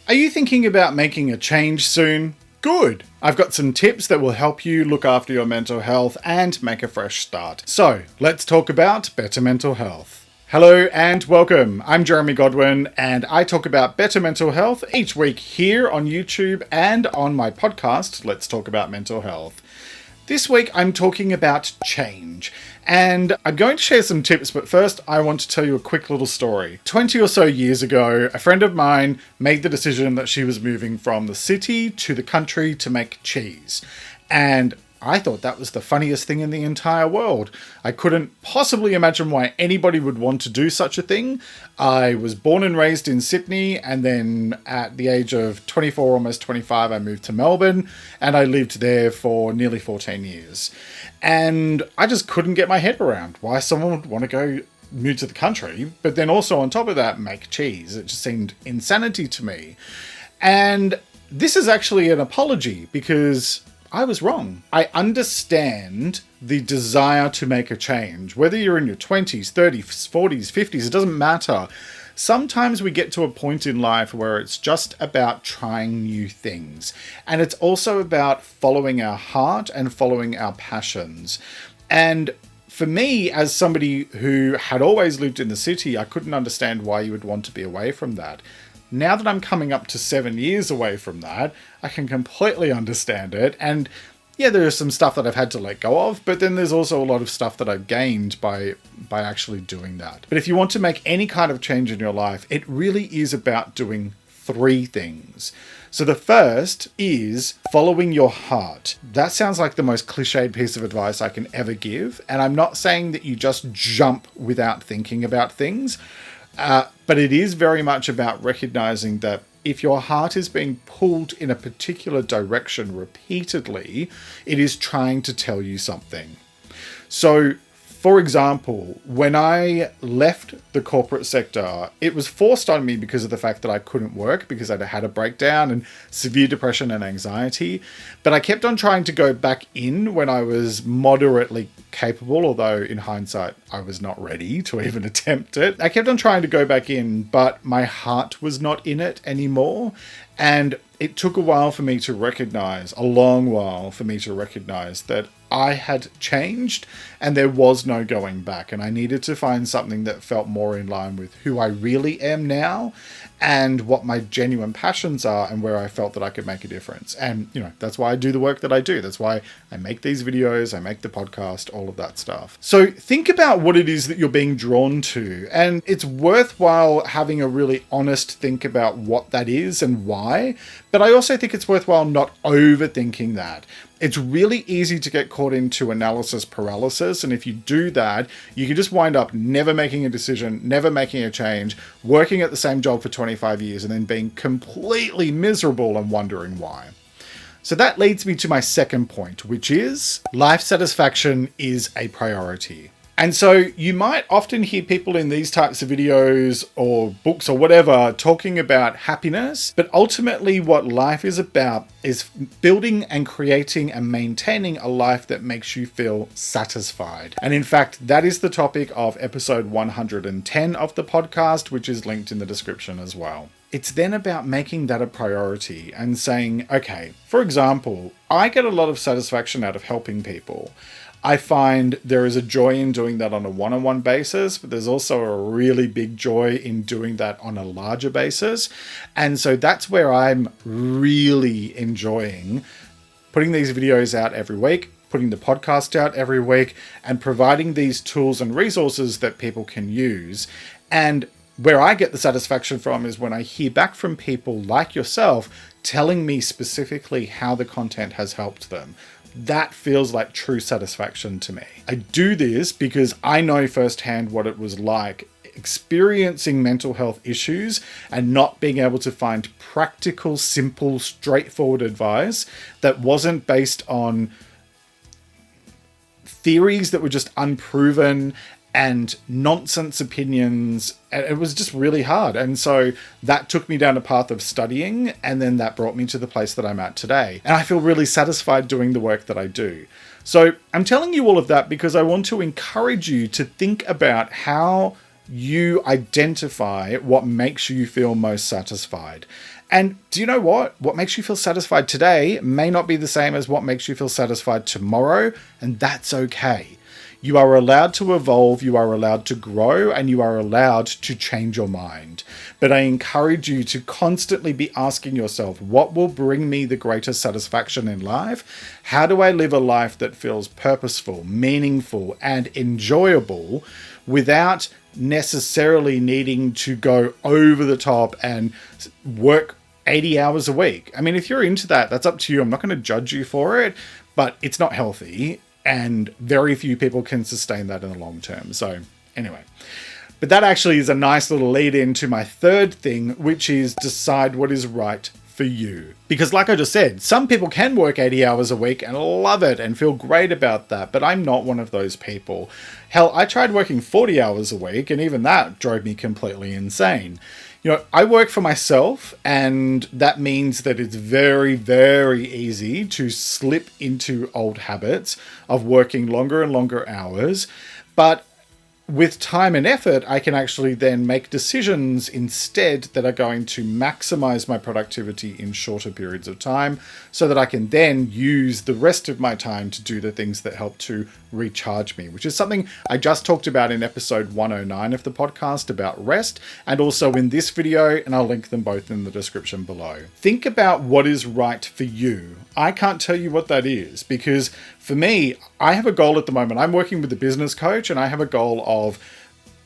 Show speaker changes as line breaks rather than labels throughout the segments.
Are you thinking about making a change soon? Good! I've got some tips that will help you look after your mental health and make a fresh start. So, let's talk about better mental health. Hello and welcome. I'm Jeremy Godwin and I talk about better mental health each week here on YouTube and on my podcast, Let's Talk About Mental Health. This week I'm talking about change, and I'm going to share some tips, but first I want to tell you a quick little story. 20 or so years ago, a friend of mine made the decision that she was moving from the city to the country to make cheese. And I thought that was the funniest thing in the entire world. I couldn't possibly imagine why anybody would want to do such a thing. I was born and raised in Sydney, and then at the age of 24, almost 25, I moved to Melbourne, and I lived there for nearly 14 years. And I just couldn't get my head around why someone would want to go move to the country, but then also on top of that, make cheese. It just seemed insanity to me. And this is actually an apology because I was wrong. I understand the desire to make a change. Whether you're in your 20s, 30s, 40s, 50s, it doesn't matter. Sometimes we get to a point in life where it's just about trying new things. And it's also about following our heart and following our passions. And for me, as somebody who had always lived in the city, I couldn't understand why you would want to be away from that. Now that I'm coming up to 7 years away from that, I can completely understand it. And yeah, there is some stuff that I've had to let go of, but then there's also a lot of stuff that I've gained by actually doing that. But if you want to make any kind of change in your life, it really is about doing three things. So the first is following your heart. That sounds like the most cliched piece of advice I can ever give. And I'm not saying that you just jump without thinking about things. But it is very much about recognizing that if your heart is being pulled in a particular direction repeatedly, it is trying to tell you something. So, for example, when I left the corporate sector, it was forced on me because of the fact that I couldn't work because I'd had a breakdown and severe depression and anxiety. But I kept on trying to go back in when I was moderately capable, although in hindsight, I was not ready to even attempt it. I kept on trying to go back in, but my heart was not in it anymore. And it took a while for me to recognize, a long while for me to recognize that I had changed and there was no going back. And I needed to find something that felt more in line with who I really am now and what my genuine passions are and where I felt that I could make a difference. And, that's why I do the work that I do. That's why I make these videos, I make the podcast, all of that stuff. So think about what it is that you're being drawn to. And it's worthwhile having a really honest think about what that is and why. But I also think it's worthwhile not overthinking that. It's really easy to get caught into analysis paralysis. And if you do that, you can just wind up never making a decision, never making a change, working at the same job for 25 years, and then being completely miserable and wondering why. So that leads me to my second point, which is life satisfaction is a priority. And so you might often hear people in these types of videos or books or whatever talking about happiness, but ultimately what life is about is building and creating and maintaining a life that makes you feel satisfied. And in fact, that is the topic of episode 110 of the podcast, which is linked in the description as well. It's then about making that a priority and saying, okay, for example, I get a lot of satisfaction out of helping people. I find there is a joy in doing that on a one-on-one basis, but there's also a really big joy in doing that on a larger basis. And so that's where I'm really enjoying putting these videos out every week, putting the podcast out every week, and providing these tools and resources that people can use. And where I get the satisfaction from is when I hear back from people like yourself telling me specifically how the content has helped them. That feels like true satisfaction to me. I do this because I know firsthand what it was like experiencing mental health issues and not being able to find practical, simple, straightforward advice that wasn't based on theories that were just unproven and nonsense opinions. And it was just really hard. And so that took me down a path of studying, and then that brought me to the place that I'm at today. And I feel really satisfied doing the work that I do. So I'm telling you all of that because I want to encourage you to think about how you identify what makes you feel most satisfied. And do you know what? What makes you feel satisfied today may not be the same as what makes you feel satisfied tomorrow, and that's okay. You are allowed to evolve, you are allowed to grow, and you are allowed to change your mind. But I encourage you to constantly be asking yourself, what will bring me the greatest satisfaction in life? How do I live a life that feels purposeful, meaningful, and enjoyable without necessarily needing to go over the top and work 80 hours a week? I mean, if you're into that, that's up to you. I'm not going to judge you for it, but it's not healthy. And very few people can sustain that in the long term. So anyway, but that actually is a nice little lead into my third thing, which is decide what is right for you. Because like I just said, some people can work 80 hours a week and love it and feel great about that, but I'm not one of those people. Hell, I tried working 40 hours a week, and even that drove me completely insane. You know, I work for myself, and that means that it's very, very easy to slip into old habits of working longer and longer hours. But with time and effort, I can actually then make decisions instead that are going to maximize my productivity in shorter periods of time, so that I can then use the rest of my time to do the things that help to recharge me, which is something I just talked about in episode 109 of the podcast about rest, and also in this video, and I'll link them both in the description below. Think about what is right for you. I can't tell you what that is, because for me, I have a goal at the moment. I'm working with a business coach, and I have a goal of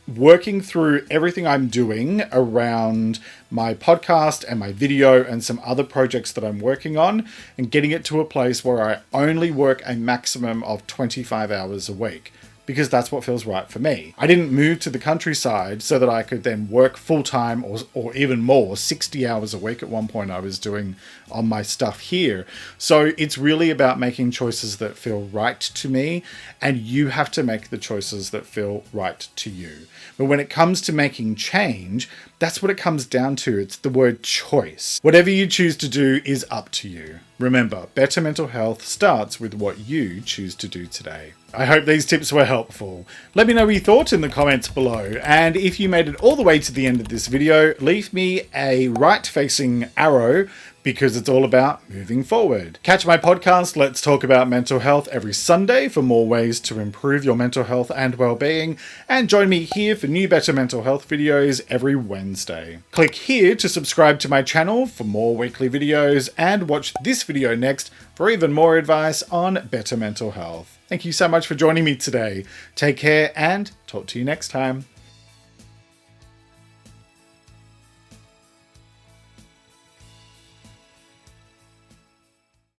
working through everything I'm doing around my podcast and my video and some other projects that I'm working on, and getting it to a place where I only work a maximum of 25 hours a week, because that's what feels right for me. I didn't move to the countryside so that I could then work full-time or even more, 60 hours a week at one point I was doing on my stuff here. So it's really about making choices that feel right to me, and you have to make the choices that feel right to you. But when it comes to making change, that's what it comes down to. It's the word choice. Whatever you choose to do is up to you. Remember, better mental health starts with what you choose to do today. I hope these tips were helpful. Let me know what you thought in the comments below. And if you made it all the way to the end of this video, leave me a right-facing arrow, because it's all about moving forward. Catch my podcast, Let's Talk About Mental Health, every Sunday for more ways to improve your mental health and well-being. And join me here for new Better Mental Health videos every Wednesday. Click here to subscribe to my channel for more weekly videos, and watch this video next for even more advice on better mental health. Thank you so much for joining me today. Take care and talk to you next time.